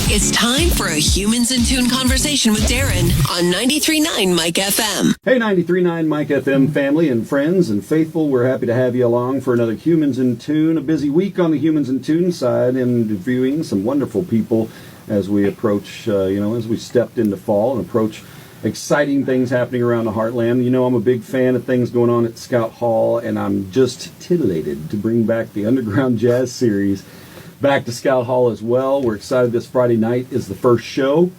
It's time for a Humans in Tune conversation with Darren on 93.9 Mike FM. Hey, 93.9 Mike FM family and friends and faithful. We're happy to have you along for another Humans in Tune. A busy week on the Humans in Tune side, interviewing some wonderful people as we approach, as we stepped into fall and approach exciting things happening around the Heartland. You know, I'm a big fan of things going on at Scout Hall, and I'm just titillated to bring back the Underground Jazz Series back to Scout Hall as well. We're excited. This Friday night is the first show,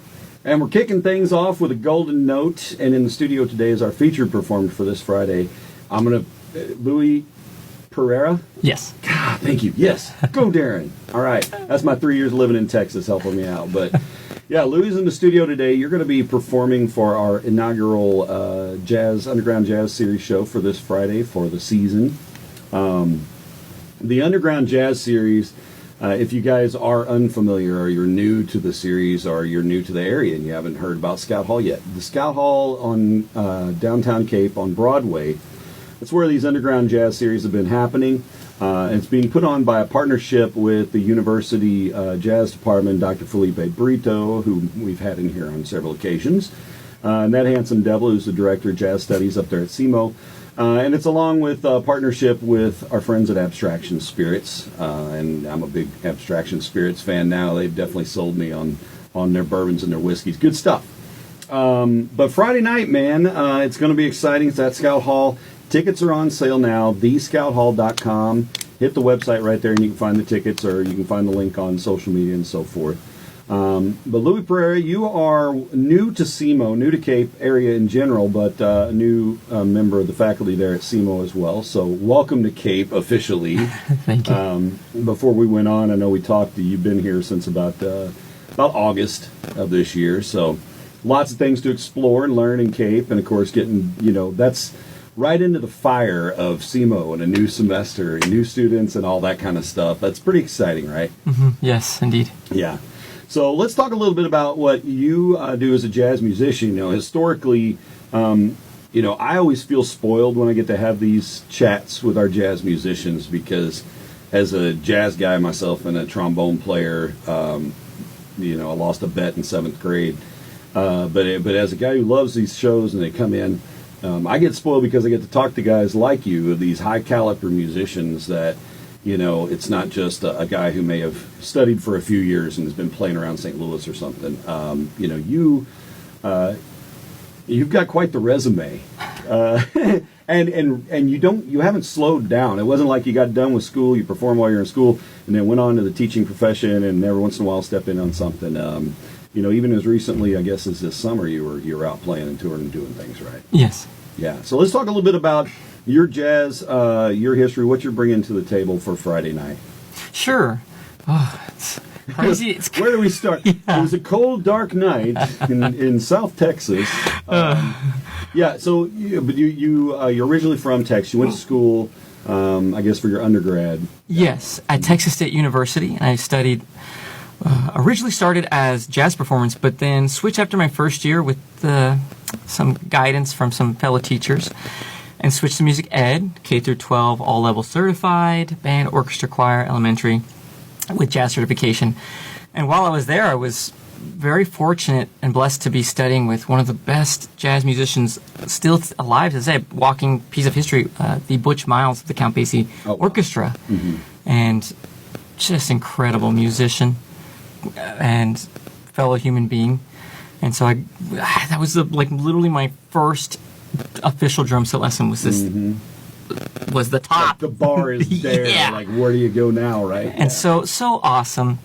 and we're kicking things off with a golden note. And in the studio today is our featured performer for this Friday. Louie Pereira. Yes. God, thank you. Yes. Go, Darren. All right. That's my 3 years living in Texas helping me out. But yeah, Louie's in the studio today. You're going to be performing for our inaugural Underground Jazz Series show for this Friday for the season. The Underground Jazz Series, if you guys are unfamiliar or you're new to the series or you're new to the area and you haven't heard about Scout Hall yet, the Scout Hall on downtown Cape on Broadway, that's where these Underground Jazz Series have been happening. It's being put on by a partnership with the University Jazz Department, Dr. Felipe Brito, who we've had in here on several occasions, and that handsome devil who's the Director of Jazz Studies up there at SEMO. And it's along with partnership with our friends at Abstraction Spirits, and I'm a big Abstraction Spirits fan now. They've definitely sold me on their bourbons and their whiskeys. Good stuff. But Friday night, man, it's going to be exciting. It's at Scout Hall. Tickets are on sale now, thescouthall.com. Hit the website right there and you can find the tickets, or you can find the link on social media and so forth. But Louie Pereira, you are new to SEMO, new to Cape area in general, but a new member of the faculty there at SEMO as well. So welcome to Cape officially. Thank you. Before we went on, I know we talked, you've been here since about August of this year. So lots of things to explore and learn in Cape. And of course, getting, that's right into the fire of SEMO and a new semester and new students and all that kind of stuff. That's pretty exciting, right? Mm-hmm. Yes, indeed. Yeah. So let's talk a little bit about what you do as a jazz musician. Historically, I always feel spoiled when I get to have these chats with our jazz musicians because as a jazz guy myself and a trombone player, I lost a bet in 7th grade. But as a guy who loves these shows and they come in, I get spoiled because I get to talk to guys like you, these high caliber musicians that, it's not just a guy who may have studied for a few years and has been playing around St. Louis or something. You've got quite the resume, and you haven't slowed down. It wasn't like you got done with school, you performed while you're in school, and then went on to the teaching profession, and every once in a while stepped in on something. Even as recently, I guess, as this summer, you were out playing and touring and doing things, right? Yes. Yeah. So let's talk a little bit about your jazz, your history, what you're bringing to the table for Friday night. Sure. Oh, it's crazy. Where do we start? Yeah. It was a cold, dark night in South Texas. Yeah. So, you're originally from Texas. You went to school, I guess, for your undergrad. Yes, at Texas State University, and I studied. Originally started as jazz performance, but then switched after my first year with some guidance from some fellow teachers, and switched to music ed, K through 12, all level certified, band, orchestra, choir, elementary, with jazz certification. And while I was there, I was very fortunate and blessed to be studying with one of the best jazz musicians still alive today, walking piece of history, the Butch Miles of the Count Basie Orchestra, and just incredible musician and fellow human being. And so that was literally my first official drum set lesson was this was the top. Like the bar is there. Yeah. Like, where do you go now, right? And so awesome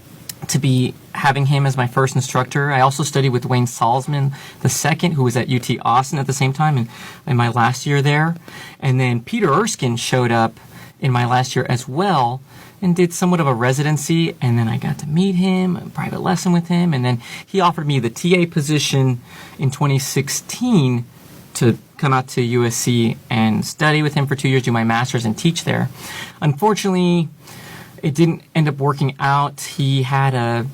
to be having him as my first instructor. I also studied with Wayne Salzman II, who was at UT Austin at the same time in my last year there. And then Peter Erskine showed up in my last year as well and did somewhat of a residency, and then I got to meet him, a private lesson with him, and then he offered me the TA position in 2016 to come out to USC and study with him for 2 years, do my master's, and teach there. Unfortunately, it didn't end up working out. He had a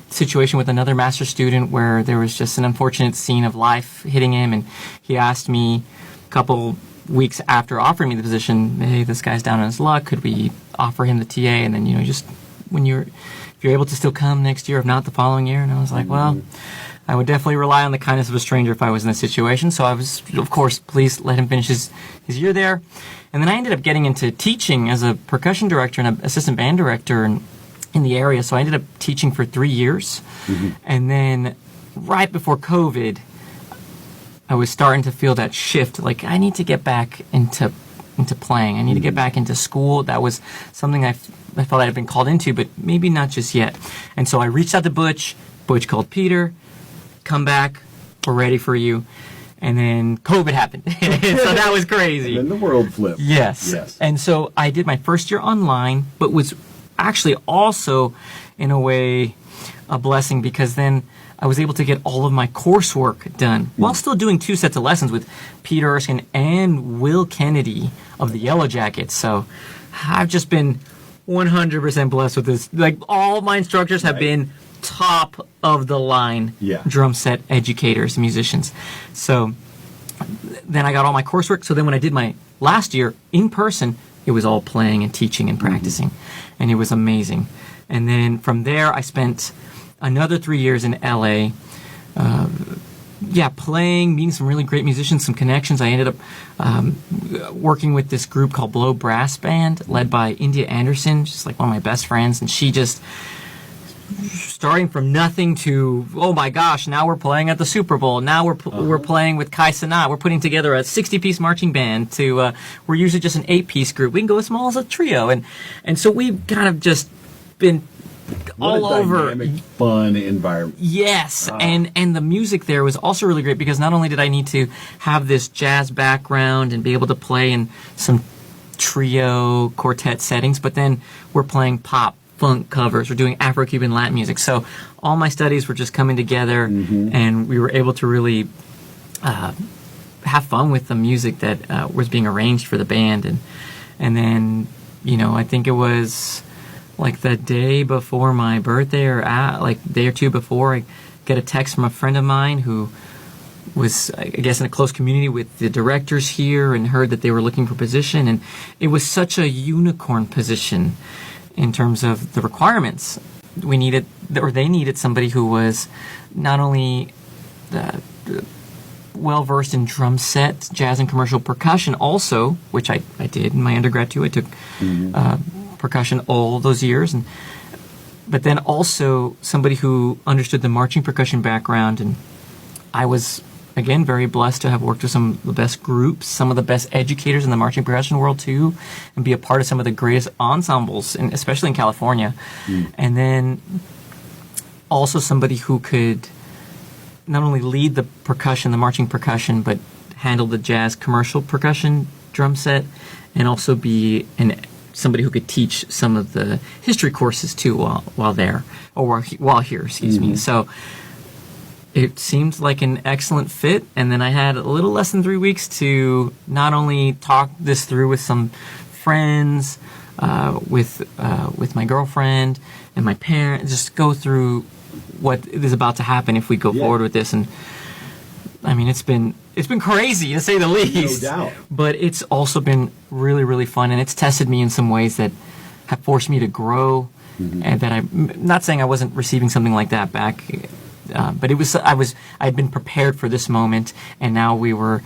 situation with another master's student where there was just an unfortunate scene of life hitting him, and he asked me a couple weeks after offering me the position, hey, this guy's down on his luck, could we offer him the TA? And then, just if if you're able to still come next year, if not the following year. And I was like, well, I would definitely rely on the kindness of a stranger if I was in this situation. So I was, of course, pleased let him finish his year there. And then I ended up getting into teaching as a percussion director and an assistant band director in the area. So I ended up teaching for 3 years. And then right before COVID, I was starting to feel that shift. Like, I need to get back into playing. I need to get back into school. That was something I felt I had been called into, but maybe not just yet. And so I reached out to Butch. Butch called Peter. Come back. We're ready for you. And then COVID happened. So that was crazy. And then the world flipped. Yes. And so I did my first year online, but was actually also, in a way, a blessing, because then I was able to get all of my coursework done while still doing 2 sets of lessons with Peter Erskine and Will Kennedy of the Yellow Jackets. So I've just been 100% blessed with this. Like, all my instructors have been top of the line drum set educators, musicians. So then I got all my coursework. So then when I did my last year in person, it was all playing and teaching and practicing. And it was amazing. And then from there, I spent another 3 years in LA, playing, meeting some really great musicians, some connections. I ended up working with this group called Blow Brass Band, led by India Anderson, just like one of my best friends. And she just, starting from nothing to, oh my gosh, now we're playing at the Super Bowl. Now we're playing with Kai Cenat. We're putting together a 60-piece marching band to, we're usually just an 8-piece group. We can go as small as a trio. And so we've kind of just been all over. Dynamic, fun environment. Yes, and the music there was also really great, because not only did I need to have this jazz background and be able to play in some trio, quartet settings, but then we're playing pop, funk covers, we're doing Afro-Cuban Latin music. So all my studies were just coming together, and we were able to really have fun with the music that was being arranged for the band. And then, I think it was like the day before my birthday, or like a day or two before, I get a text from a friend of mine who was, I guess, in a close community with the directors here, and heard that they were looking for a position. And it was such a unicorn position in terms of the requirements. We needed, or they needed, somebody who was not only well-versed in drum set, jazz, and commercial percussion also, which I did in my undergrad too. I took percussion all those years, but then also somebody who understood the marching percussion background. And I was, again, very blessed to have worked with some of the best groups, some of the best educators in the marching percussion world too, and be a part of some of the greatest ensembles, especially in California. And then also somebody who could not only lead the percussion, the marching percussion, but handle the jazz commercial percussion drum set, and also be somebody who could teach some of the history courses too while there, or while here, excuse me. So it seemed like an excellent fit. And then I had a little less than 3 weeks to not only talk this through with some friends, with my girlfriend and my parents, just go through what is about to happen if we go forward with this. And I mean, it's been crazy, to say the least. No doubt. But it's also been really, really fun, and it's tested me in some ways that have forced me to grow, and that I'm not saying I wasn't receiving something like that back, but I'd been prepared for this moment, and now we were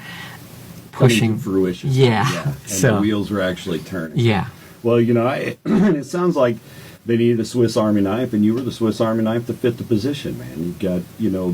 pushing to fruition. Yeah. And the wheels were actually turning. Yeah. Well, it sounds like they needed a Swiss Army knife, and you were the Swiss Army knife to fit the position, man. You've got,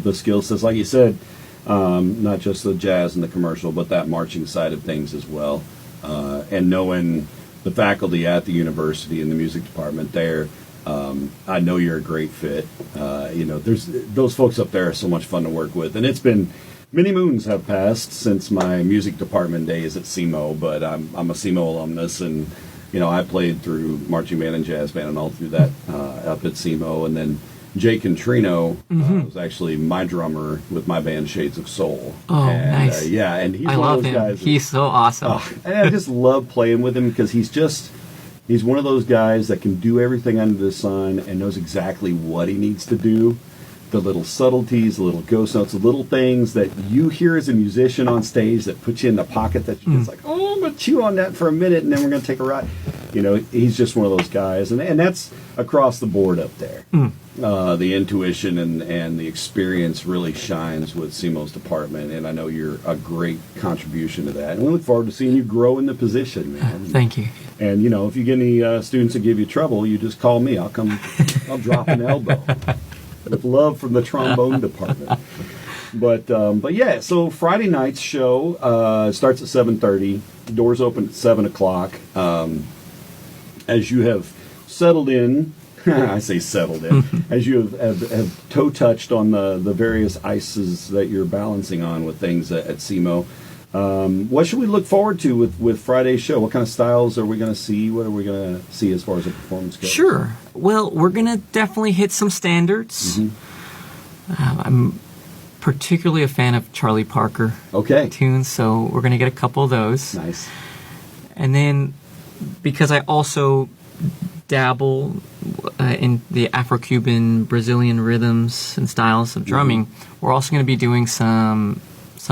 the skill sets, like you said, not just the jazz and the commercial, but that marching side of things as well. And knowing the faculty at the university in the music department there, I know you're a great fit. There's those folks up there are so much fun to work with, and it's been many moons have passed since my music department days at SEMO, but I'm a SEMO alumnus, and I played through marching band and jazz band and all through that up at SEMO, and then Jay Contrino was actually my drummer with my band Shades of Soul. Oh, nice. And he's I one love of those him. guys. He's so awesome. And I just love playing with him, because he's one of those guys that can do everything under the sun and knows exactly what he needs to do. The little subtleties, the little ghost notes, the little things that you hear as a musician on stage that put you in the pocket that you're just like, oh, I'm going to chew on that for a minute and then we're going to take a ride. he's just one of those guys, and that's across the board up there. The intuition and the experience really shines with SEMO's department, and I know you're a great contribution to that. And we look forward to seeing you grow in the position, man. Thank you. And if you get any students that give you trouble, you just call me. I'll drop an elbow with love from the trombone department. But yeah, so Friday night's show starts at 7:30. Doors open at 7 o'clock. As you have settled in, I say settled in, as you have toe touched on the various ices that you're balancing on with things at SEMO. What should we look forward to with Friday's show? What kind of styles are we going to see? What are we going to see as far as the performance goes? Sure. Well, we're going to definitely hit some standards. I'm particularly a fan of Charlie Parker tunes, so we're going to get a couple of those. Nice. And then, because I also dabble in the Afro-Cuban, Brazilian rhythms and styles of drumming, we're also going to be doing some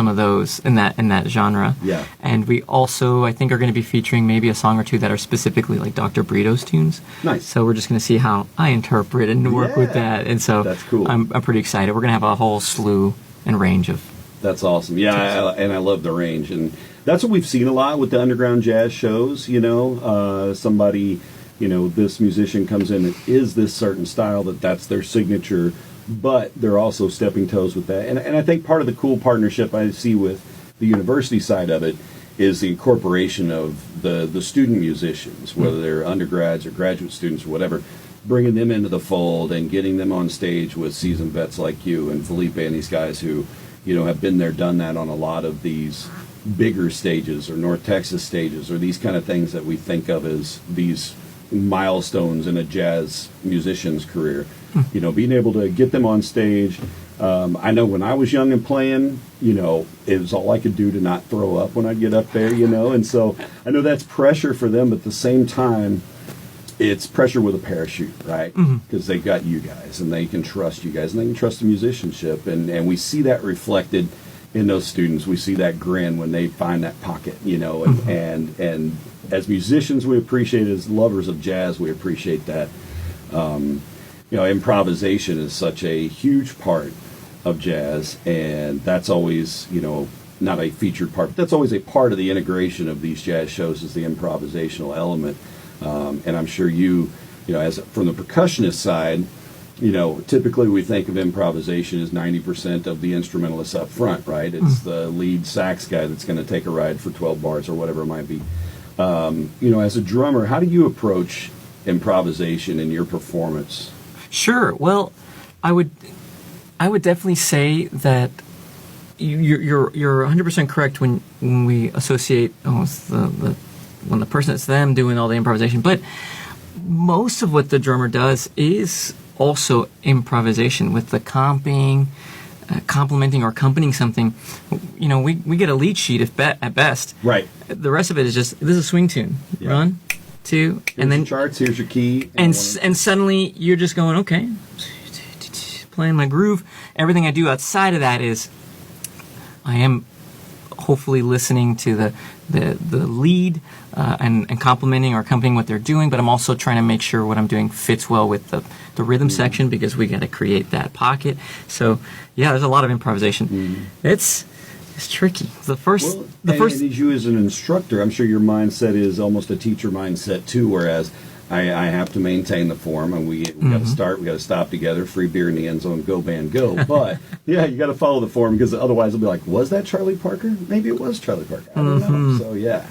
of those in that genre. Yeah. And we also, I think, are going to be featuring maybe a song or two that are specifically like Dr. Brito's tunes. Nice. So we're just going to see how I interpret and work with that. And so that's cool. I'm pretty excited. We're going to have a whole slew and range of. That's awesome. Yeah, and I love the range. And that's what we've seen a lot with the underground jazz shows, somebody, this musician comes in and is this certain style that's their signature, but they're also stepping toes with that. And I think part of the cool partnership I see with the university side of it is the incorporation of the student musicians, whether they're undergrads or graduate students or whatever, bringing them into the fold and getting them on stage with seasoned vets like you and Felipe and these guys who, have been there, done that on a lot of these bigger stages or North Texas stages or these kind of things that we think of as these milestones in a jazz musician's career. Being able to get them on stage. I know when I was young and playing, it was all I could do to not throw up when I'd get up there, and so I know that's pressure for them, but at the same time, it's pressure with a parachute, right? Because they got you guys, and they can trust you guys, and they can trust the musicianship, and we see that reflected in those students. We see that grin when they find that pocket, and as musicians, we appreciate it. As lovers of jazz, we appreciate that. Improvisation is such a huge part of jazz, and that's always, not a featured part, but that's always a part of the integration of these jazz shows is the improvisational element. And I'm sure as from the percussionist side, typically we think of improvisation as 90% of the instrumentalists up front, right? It's the lead sax guy that's going to take a ride for 12 bars or whatever it might be. As a drummer, how do you approach improvisation in your performance? Sure. Well, I would definitely say that you're 100% correct when we associate when the person, it's them doing all the improvisation. But most of what the drummer does is also improvisation with the comping, complementing or accompanying something. We get a lead sheet at best. Right. The rest of it is just, this is a swing tune. Yeah. 1, 2, here's and then your charts, here's your key. And suddenly you're just going, okay, playing my groove. Everything I do outside of that is I am hopefully listening to the lead and complimenting or accompanying what they're doing, but I'm also trying to make sure what I'm doing fits well with the rhythm section, because we got to create that pocket. So yeah, there's a lot of improvisation. It's tricky. And as you as an instructor, I'm sure your mindset is almost a teacher mindset too, whereas I have to maintain the form, and we got to start, we got to stop together, free beer in the end zone, go band, go. But yeah, you got to follow the form, because otherwise it'll be like, was that Charlie Parker? Maybe it was Charlie Parker. I don't know. So yeah.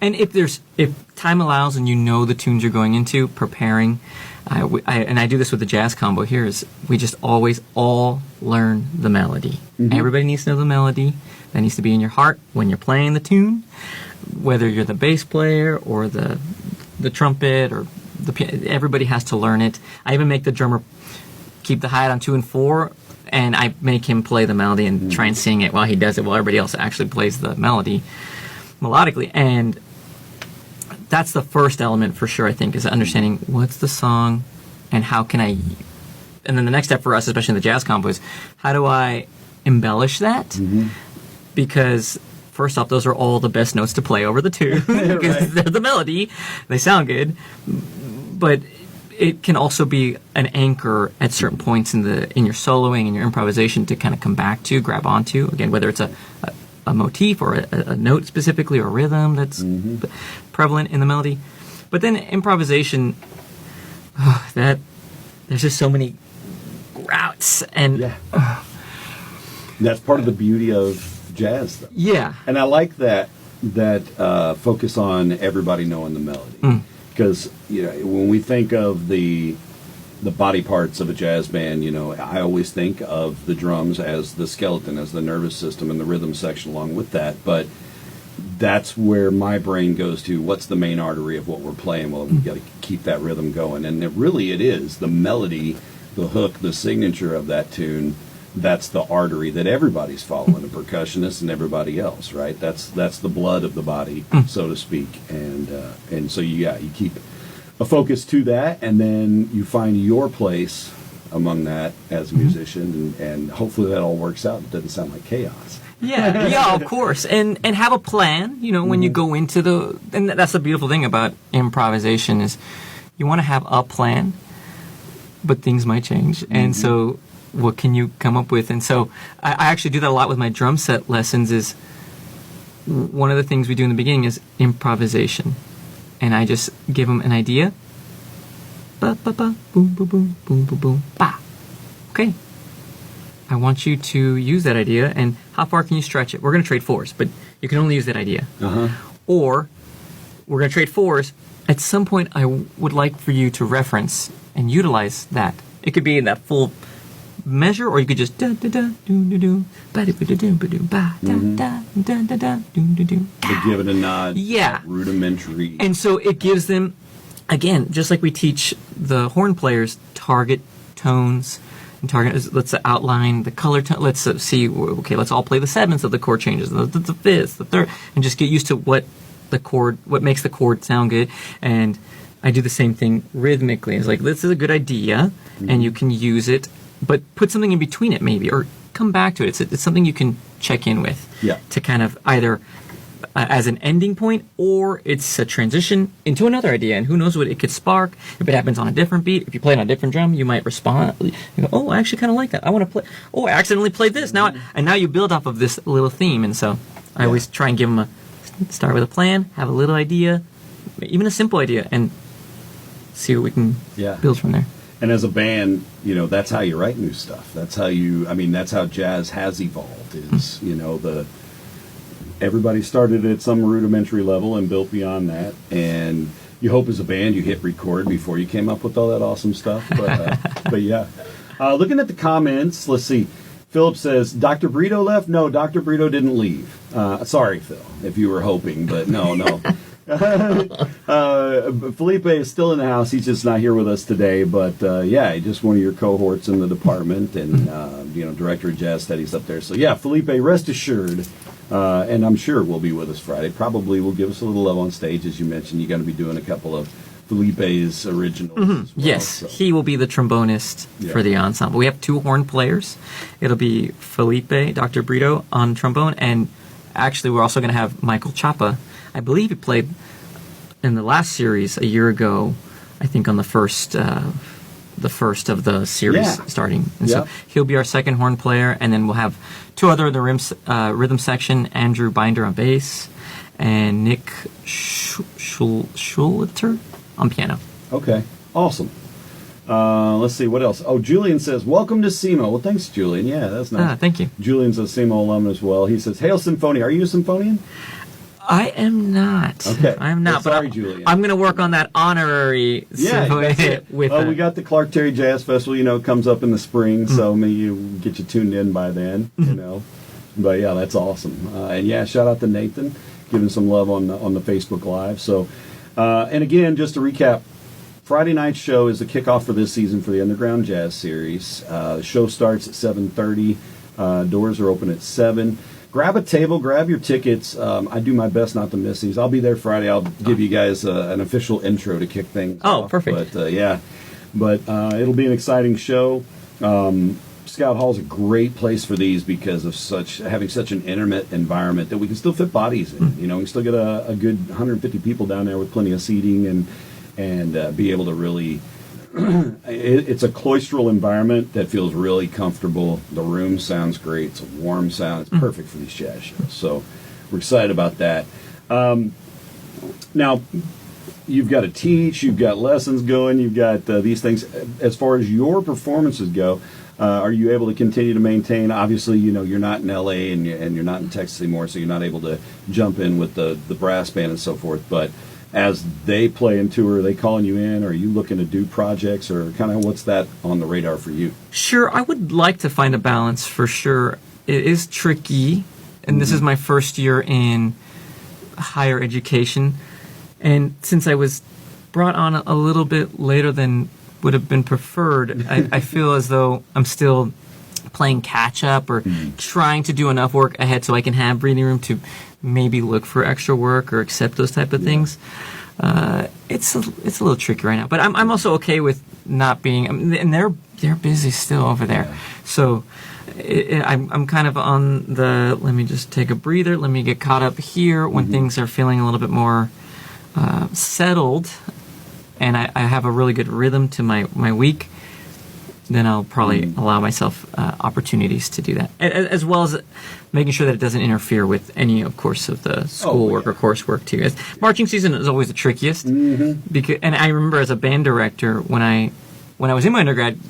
And if time allows and the tunes you're going into, preparing, and I do this with the jazz combo here, is we just always all learn the melody. Everybody needs to know the melody. That needs to be in your heart when you're playing the tune, whether you're the bass player or the trumpet or the piano. Everybody has to learn it. I even make the drummer keep the hi-hat on 2 and 4, and I make him play the melody and try and sing it while he does it, while everybody else actually plays the melody melodically. And that's the first element for sure, I think, is understanding what's the song and how can I. And then the next step for us, especially in the jazz combo, is how do I embellish that? Because first off, those are all the best notes to play over the tune because they're the melody. They sound good. But it can also be an anchor at certain points in your soloing and your improvisation to kind of come back to, grab onto. Again, whether it's a motif or a note specifically or a rhythm that's prevalent in the melody. But then improvisation, there's just so many routes. And that's part of the beauty of jazz, though. Yeah. And I like that focus on everybody knowing the melody. Because when we think of the body parts of a jazz band, I always think of the drums as the skeleton, as the nervous system, and the rhythm section along with that. But that's where my brain goes to, what's the main artery of what we're playing? Well, we've got to keep that rhythm going. And it is the melody, the hook, the signature of that tune. That's the artery that everybody's following, the percussionist and everybody else, right? That's the blood of the body, so to speak. And so you keep a focus to that, and then you find your place among that as a musician, and hopefully that all works out. It doesn't sound like chaos. Yeah, of course. And have a plan, when you go into and that's the beautiful thing about improvisation is you want to have a plan, but things might change. And so what can you come up with? And so I actually do that a lot with my drum set lessons. Is one of the things we do in the beginning is improvisation. And I just give them an idea. Ba, ba, ba, boom, boom, boom, boom, boom, boom, ba. Okay. I want you to use that idea, and how far can you stretch it? We're going to trade fours, but you can only use that idea. Or we're going to trade fours. At some point, I would like for you to reference and utilize that. It could be in that full measure, or you could just da da da do do do ba do do do do ba da da da da da do do do. Give it a nod. Yeah. Rudimentary. And so it gives them, again, just like we teach the horn players, target tones and target. Let's outline the color tone. Let's see. Okay, let's all play the sevenths of the chord changes, the fifth, the third, and just get used to what makes the chord sound good. And I do the same thing rhythmically. It's like, this is a good idea, and you can use it. But put something in between it, maybe, or come back to it. It's something you can check in with to kind of either as an ending point, or it's a transition into another idea. And who knows what it could spark. If it happens on a different beat, if you play it on a different drum, you might respond. You go, oh, I actually kind of like that. I want to play. Oh, I accidentally played this. Now you build off of this little theme. And so I always try and give them start with a plan, have a little idea, even a simple idea, and see what we can build from there. And as a band, that's how you write new stuff. That's how that's how jazz has evolved. Is everybody started at some rudimentary level and built beyond that. And you hope as a band you hit record before you came up with all that awesome stuff. But yeah, looking at the comments, let's see. Philip says, Dr. Brito left? No, Dr. Brito didn't leave. Sorry, Phil, if you were hoping, but no. Felipe is still in the house. He's just not here with us today, but just one of your cohorts in the department, and director of jazz studies up there. So Felipe, rest assured, and I'm sure will be with us Friday. Probably will give us a little love on stage, as you mentioned. You're going to be doing a couple of Felipe's originals. As well, yes, so. He will be the trombonist for the ensemble. We have two horn players. It'll be Felipe, Dr. Brito on trombone, and actually we're also going to have Michael Chapa. I believe he played in the last series a year ago, I think on the first of the series starting. And so he'll be our second horn player, and then we'll have two other of the rhythm section, Andrew Binder on bass, and Nick Schulter on piano. Okay, awesome. Let's see, what else? Oh, Julian says, welcome to SEMO. Well, thanks, Julian. Yeah, that's nice. Thank you. Julian's a SEMO alum as well. He says, hail Symphonia. Are you a Symphonian? I am not. Okay. I am not. Well, sorry, Julian. I'm going to work on that honorary Symphonian with we got the Clark Terry Jazz Festival, it comes up in the spring, so maybe you get you tuned in by then, But that's awesome. And shout out to Nathan, giving some love on the Facebook Live. So, and again, just to recap, Friday night's show is the kickoff for this season for the Underground Jazz Series. The show starts at 7:30. Doors are open at 7. Grab a table, grab your tickets. I do my best not to miss these. I'll be there Friday. I'll give you guys an official intro to kick things off. Perfect. But it'll be an exciting show. Scout Hall is a great place for these because of having such an intimate environment that we can still fit bodies in. You know, we can still get a good 150 people down there with plenty of seating and be able to really. It's a cloistral environment that feels really comfortable. The room sounds great. It's a warm sound. It's perfect for these jazz shows. So we're excited about that. Now, you've got to teach. You've got lessons going. You've got these things. As far as your performances go, are you able to continue to maintain? Obviously, you know, you're not in L.A. and you're not in Texas anymore, so you're not able to jump in with the brass band and so forth. But as they play and tour, are they calling you in? Or are you looking to do projects, or kind of what's that on the radar for you? Sure, I would like to find a balance for sure. It is tricky, and this is my first year in higher education. And since I was brought on a little bit later than would have been preferred, I feel as though I'm still playing catch up or trying to do enough work ahead so I can have breathing room to maybe look for extra work or accept those type of things. It's a little tricky right now, but I'm also okay with not being. And they're busy still over there, so I'm kind of on the. Let me just take a breather. Let me get caught up here when things are feeling a little bit more settled, and I have a really good rhythm to my week. Then I'll probably allow myself opportunities to do that, as well as making sure that it doesn't interfere with any, of course, of the schoolwork or coursework too. Marching season is always the trickiest, because, and I remember as a band director when I was in my undergrad,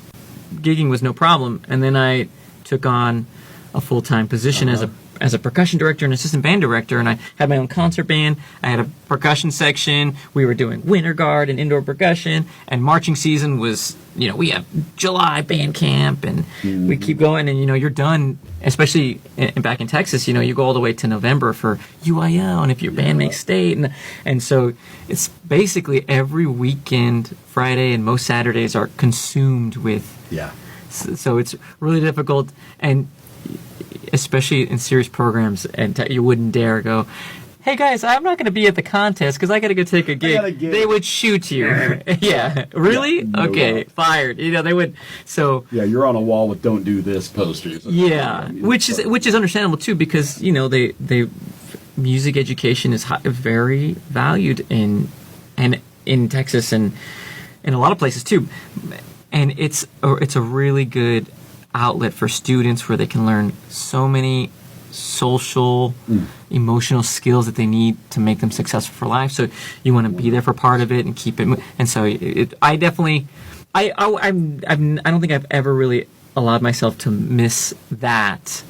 gigging was no problem, and then I took on a full-time position as a percussion director and assistant band director, and I had my own concert band. I had a percussion section. We were doing winter guard and indoor percussion, and marching season was, you know, we have July band camp, and we keep going, and, you know, you're done, especially back in Texas, you know, you go all the way to November for UIL, and if your band makes state, and so it's basically every weekend, Friday and most Saturdays are consumed with, so it's really difficult, and especially in serious programs, and you wouldn't dare go, hey guys, I'm not going to be at the contest because I got to go take a gig. They would shoot you. Really? No okay, doubt. Fired. You know, they would. So you're on a wall with "Don't do this" posters. Which is understandable too, because, you know, they music education is very valued in Texas and in a lot of places too, and it's a really good outlet for students where they can learn so many social, emotional skills that they need to make them successful for life. So you want to be there for part of it and keep it. And so I definitely, I don't think I've ever really allowed myself to miss that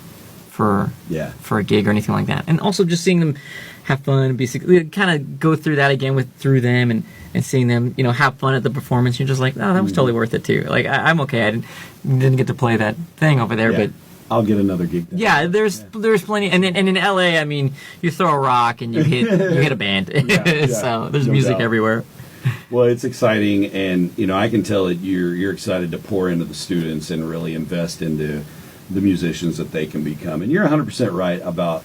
for a gig or anything like that. And also just seeing them have fun, basically kind of go through that again through them and seeing them, you know, have fun at the performance. You're just like, oh, that was totally worth it too. Like I'm okay. I didn't get to play that thing over there, but I'll get another gig. There's plenty, and in LA, I mean, you throw a rock and you hit a band. So there's music everywhere. Well, it's exciting, and, you know, I can tell that you're excited to pour into the students and really invest into the musicians that they can become. And you're 100% right about,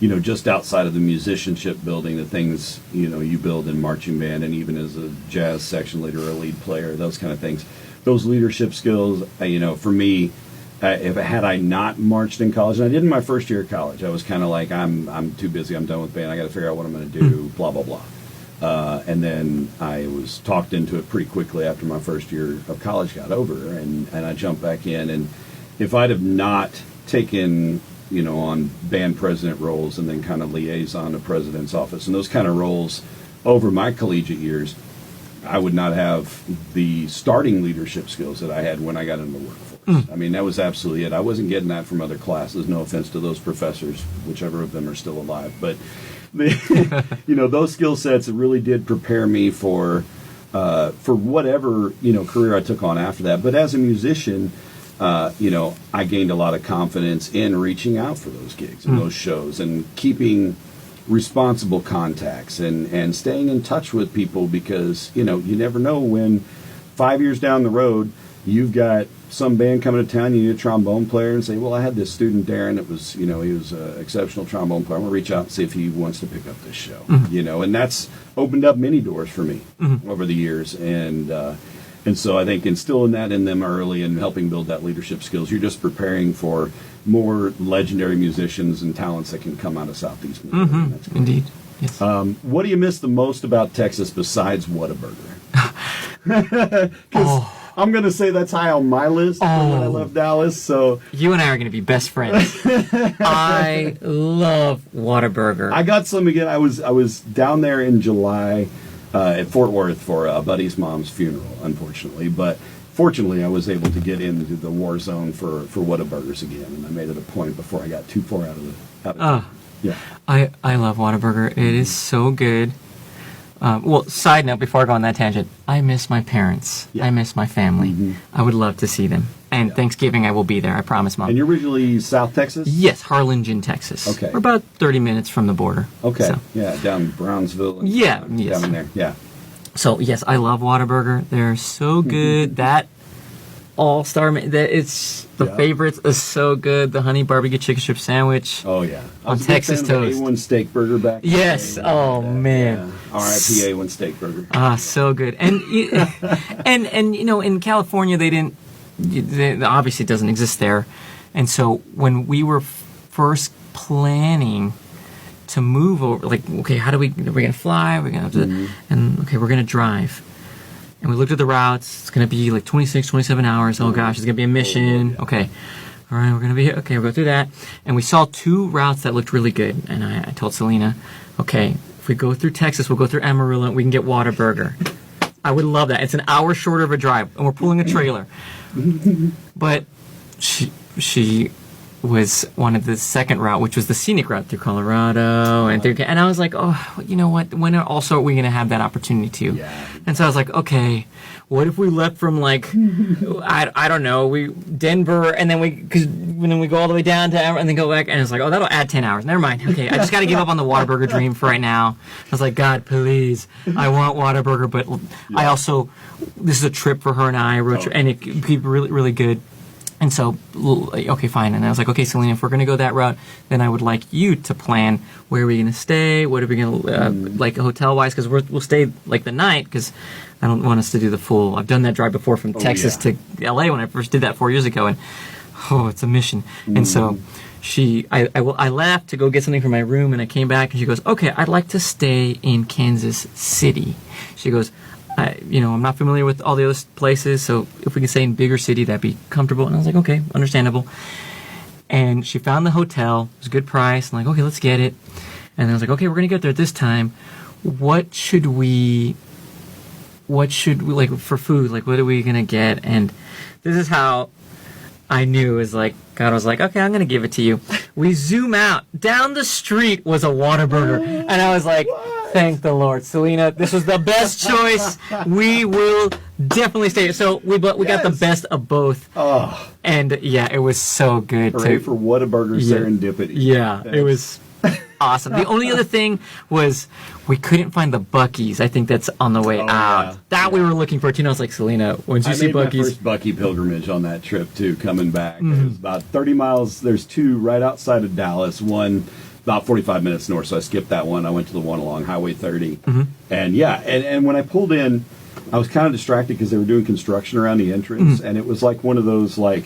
you know, just outside of the musicianship building, the things, you know, you build in marching band and even as a jazz section leader or a lead player, those kind of things. Those leadership skills, you know, for me, had I not marched in college, and I did in my first year of college, I was kind of like, I'm too busy, I'm done with band, I got to figure out what I'm going to do, blah, blah, blah. And then I was talked into it pretty quickly after my first year of college got over, and I jumped back in. And if I'd have not taken, you know, on band president roles and then kind of liaison to president's office and those kind of roles over my collegiate years, I would not have the starting leadership skills that I had when I got into the workforce. I mean, that was absolutely it. I wasn't getting that from other classes. No offense to those professors, whichever of them are still alive. But, you know, those skill sets really did prepare me for whatever, you know, career I took on after that. But as a musician, you know, I gained a lot of confidence in reaching out for those gigs and those shows and keeping responsible contacts and staying in touch with people, because, you know, you never know when 5 years down the road you've got some band coming to town, you need a trombone player, and say, well, I had this student, Darren, that was, you know, he was an exceptional trombone player. I'm going to reach out and see if he wants to pick up this show, you know, and that's opened up many doors for me over the years. And And so I think instilling that in them early and helping build that leadership skills, you're just preparing for more legendary musicians and talents that can come out of Southeast Missouri. Mm-hmm. That's great. Indeed. Yes. What do you miss the most about Texas besides Whataburger? Because I'm going to say that's high on my list when I left Dallas. So You and I are going to be best friends. I love Whataburger. I got some again. I was down there in July at Fort Worth for a buddy's mom's funeral, unfortunately. But fortunately, I was able to get into the war zone for Whataburgers again, and I made it a point before I got too far out of yeah. I love Whataburger. It is so good. Well, side note, before I go on that tangent, I miss my parents. Yeah. I miss my family. Mm-hmm. I would love to see them. And Thanksgiving, I will be there. I promise, Mom. And you're originally South Texas? Yes, Harlingen, Texas. Okay. We're about 30 minutes from the border. Okay. So. Yeah, down Brownsville. And Yeah, yes. Down in there. Yeah. So, yes, I love Whataburger. They're so good. That all-star, it's the Yeah. favorites is so good. The honey barbecue chicken strip sandwich. Oh yeah. I On was a big Texas fan of the toast. A1 steak burger back. in the Yes. day. Oh, man. Yeah. R.I.P. A1 steak burger. So good. And and you know, in California they obviously it doesn't exist there. And so when we were first planning to move over, like, okay, are we going to fly? We're going to and okay, we're going to drive. And we looked at the routes. It's going to be like 26, 27 hours. Oh gosh, it's going to be a mission. Okay. All right, we're going to be here. Okay, we'll go through that. And we saw two routes that looked really good. And I told Selena, okay, if we go through Texas, we'll go through Amarillo, and we can get Whataburger. I would love that. It's an hour shorter of a drive, and we're pulling a trailer. But she was wanted the second route, which was the scenic route through Colorado and through. And I was like, oh, you know what? When also are we going to have that opportunity too? Yeah. And so I was like, okay, what if we left from like I don't know, Denver, and then we go all the way down to and then go back, and it's like, oh, that'll add 10 hours. Never mind. Okay, I just got to give up on the Whataburger dream for right now. I was like, God, please, I want Whataburger, but I also this is a trip for her and I, road trip, and it could be really really good. And so, okay, fine. And I was like, okay, Selena, if we're going to go that route, then I would like you to plan where are we going to stay, what are we going to, like hotel-wise, because we'll stay like the night, because I don't want us to do the full, I've done that drive before from Texas to LA when I first did that 4 years ago, and it's a mission. And so I left to go get something from my room, and I came back, and she goes, okay, I'd like to stay in Kansas City. She goes, I'm not familiar with all the other places, so if we can stay in bigger city, that'd be comfortable. And I was like, okay, understandable. And she found the hotel. It was a good price. I'm like, okay, let's get it. And I was like, okay, we're going to get there at this time. What should we, like, for food? Like, what are we going to get? And this is how I knew. It was like, God was like, okay, I'm going to give it to you. We zoom out. Down the street was a Whataburger. And I was like, thank the Lord. Selena, this was the best choice. We will definitely stay. So we got the best of both. Oh. And yeah, it was so good. Hooray for Whataburger serendipity. Yeah, it was awesome. The only other thing was we couldn't find the Buc-ee's. I think that's on the way out. Yeah. We were looking for too. And I was like, Selena, once you see I made my Buc-ee's. first Buc-ee pilgrimage on that trip too, coming back. It was about 30 miles. There's two right outside of Dallas. One about 45 minutes north, so I skipped that one. I went to the one along Highway 30. And and when I pulled in, I was kind of distracted because they were doing construction around the entrance, and it was like one of those, like,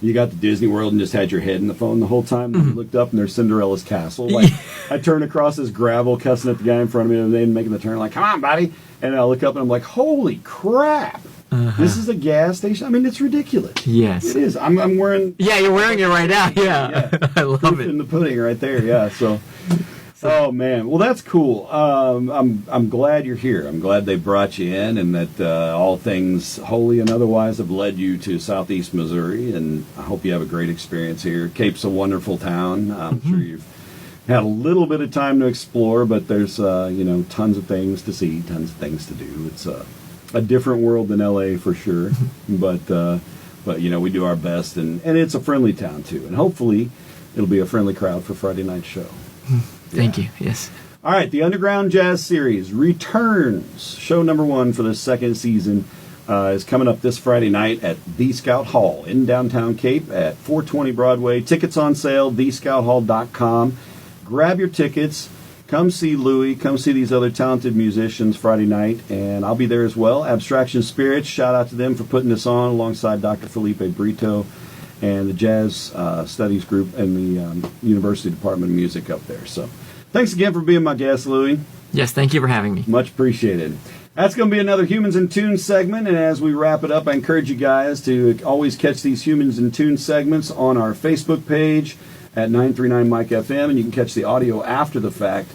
you got to Disney World and just had your head in the phone the whole time, and you looked up and there's Cinderella's castle. Like, I turned across this gravel, cussing at the guy in front of me, and then making the turn, like, come on, buddy. And I look up and I'm like, holy crap. This is a gas station. I mean, it's ridiculous. Yes. It is. I'm wearing... Yeah, you're wearing it right now. Yeah. I love proof it. in the pudding right there. Yeah. So, oh man. Well, that's cool. I'm glad you're here. I'm glad they brought you in, and that all things holy and otherwise have led you to Southeast Missouri. And I hope you have a great experience here. Cape's a wonderful town. I'm sure you've had a little bit of time to explore, but there's tons of things to see, tons of things to do. It's a different world than LA for sure, but we do our best, and it's a friendly town too, and hopefully it'll be a friendly crowd for Friday night's show. Thank you. Yes. All right, the Underground Jazz Series returns. Show number 1 for the second season is coming up this Friday night at The Scout Hall in downtown Cape at 420 Broadway. Tickets on sale, thescouthall.com. Grab your tickets. come see Louie, come see these other talented musicians Friday night, and I'll be there as well. Abstraction Spirits, shout out to them for putting this on alongside Dr. Felipe Brito and the Jazz Studies Group and the University Department of Music up there. So thanks again for being my guest, Louie. Yes, thank you for having me. Much appreciated. That's going to be another Humans in Tune segment, and as we wrap it up, I encourage you guys to always catch these Humans in Tune segments on our Facebook page at 939 Mike FM, and you can catch the audio after the fact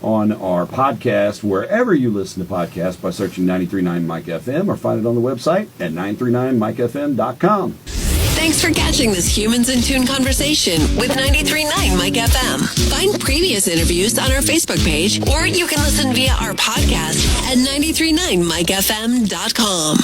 on our podcast wherever you listen to podcasts by searching 939 Mike FM, or find it on the website at 939mikefm.com. Thanks for catching this Humans in Tune conversation with 93.9 Mike FM. Find previous interviews on our Facebook page, or you can listen via our podcast at 939mikefm.com.